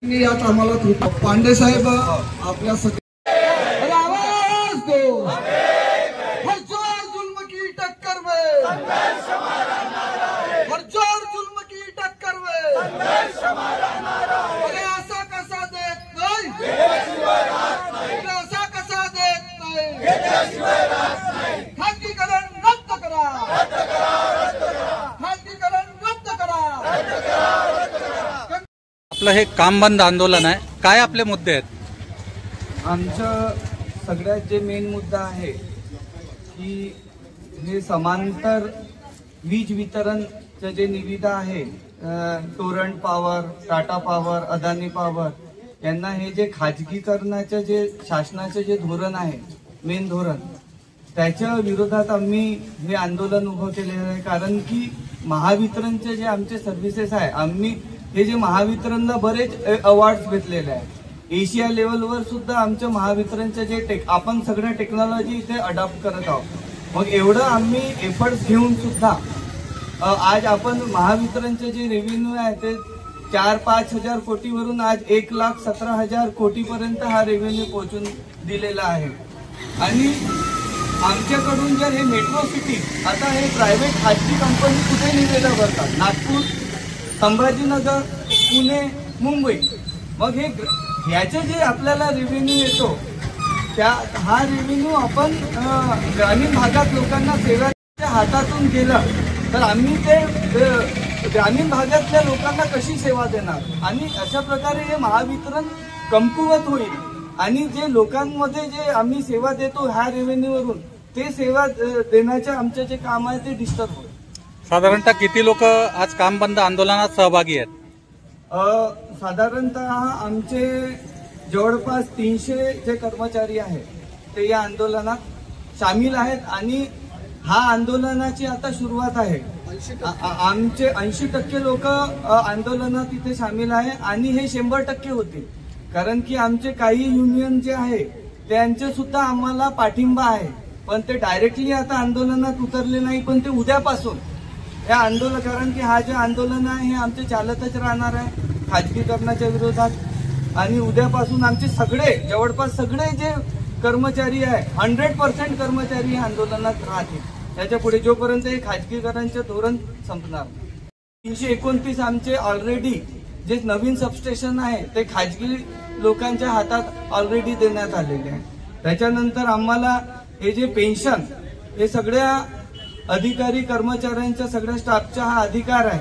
यात आम्हाला पांडे साहेब आपल्या आवाज दो हर जोर जुल्म की टक्कर में हर जोर जुल्म की टक्कर में अरे असा कसा देत नाही असा कसा देत नाही खाजगीकरण रद्द करा खाजगीकरण रद्द करा। आपलं हे काम बंद आंदोलन आहे, काय आपले मुद्दे आहेत? आमचं सगळ्यात जे मेन मुद्दा आहे की हे समांतर वीज वितरणचं जे निविदा आहे, Torrent power, Tata power, Adani power यांना हे जे खाजगीकरणाचं जे शासनाचं जे धोरण आहे, मेन धोरण, त्याच्या विरोधात आम्ही हे आंदोलन उभं केलेलं आहे। कारण की महावितरणचे जे आमचे सर्व्हिसेस आहे, आम्ही हे जे महावितरणला बरेच अवॉर्ड्स भेटलेले आहेत, एशिया लेवलवर सुद्धा आमच्या महावितरणचे जे आपण सगळ्या टेक्नॉलॉजी इथे अडॉप्ट करत आहोत। मग एवढं आम्ही एफर्ट्स घेऊन सुद्धा आज आपण महावितरणचे जे रेव्हेन्यू आहे ते 4-5 हजार कोटीवरून आज 1,17,000 कोटीपर्यंत हा रेव्हेन्यू पोहोचून दिलेला आहे। आणि आमच्याकडून जर हे मेट्रो सिटी, आता हे प्रायव्हेट खाजगी कंपनी कुठे निवेदन भरतात, नागपूर, संभाजीनगर, पुणे, मुंबई, मग हे ह्याचे जे आपल्याला रेव्हेन्यू येतो त्या हा रेव्हेन्यू आपण ग्रामीण भागात लोकांना सेवाच्या हातातून गेलं तर आम्ही ते ग्रामीण भागातल्या लोकांना कशी सेवा देणार? आणि अशा प्रकारे हे महावितरण कमकुवत होईल आणि जे लोकांमध्ये जे आम्ही सेवा देतो ह्या रेव्हेन्यूवरून ते सेवा देण्याचे आमचे जे काम आहे ते डिस्टर्ब होईल। साधारणतः किती लोक आज काम बंद आंदोलनात सहभागी आहेत? साधारणतः आमचे जवळपास 300 जे कर्मचारी आहेत ते या आंदोलनात सामील आहेत आणि हा आंदोलनाची आता सुरुवात आहे। आमचे 80% लोक आंदोलनात इथे सामील आहे आणि हे 100% होतील, कारण की आमचे काही युनियन जे आहे त्यांचे सुद्धा आम्हाला पाठिंबा आहे, पण ते डायरेक्टली आता आंदोलनात उतरले नाही, पण ते उद्यापासून या आंदोलन, कारण की हा जे आंदोलन आहे हे आमचे चालतच राहणार आहे खाजगीकरणाच्या विरोधात। आणि उद्यापासून आमचे सगळे जवळपास सगळे जे कर्मचारी आहे 100% कर्मचारी आंदोलनात राहतील त्याच्या पुढे, जोपर्यंत हे खाजगीकरणाचे धोरण संपणार। 329 आमचे ऑलरेडी जे नवीन सबस्टेशन आहे ते खाजगी लोकांच्या हातात ऑलरेडी देण्यात आलेले आहे। त्याच्यानंतर आम्हाला हे जे पेन्शन, हे सगळ्या अधिकारी कर्मचाऱ्यांच्या सगळ्या स्टाफचा हा अधिकार आहे,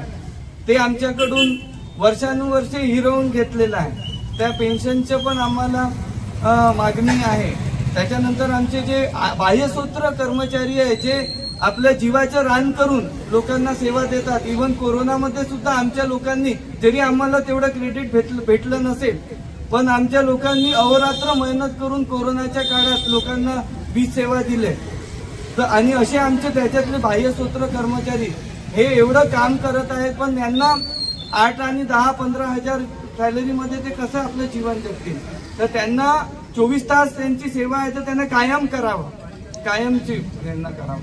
ते आमच्याकडून वर्षानुवर्षे हिरवून घेतलेला आहे, त्या पेन्शनचे पण आम्हाला मागणी आहे। त्याच्यानंतर आमचे जे बाह्यसूत्र कर्मचारी आहे जे आपल्या जीवाचं रान करून लोकांना सेवा देतात, इव्हन कोरोनामध्ये सुद्धा आमच्या लोकांनी, जरी आम्हाला तेवढं क्रेडिट भेटलं नसेल, पण आमच्या लोकांनी अहोरात्र मेहनत करून कोरोनाच्या काळात लोकांना वीज सेवा दिली। आणि असे आमचे त्याच्यातले बाह्यसूत्र कर्मचारी हे एवढं काम करत आहेत, पण यांना 8 आणि 10-15 हजार सॅलरीमध्ये ते कसं आपलं जीवन जगतील? तर त्यांना 24 तास त्यांची सेवा आहे तर त्यांना कायम करावं, कायमची त्यांना करावं।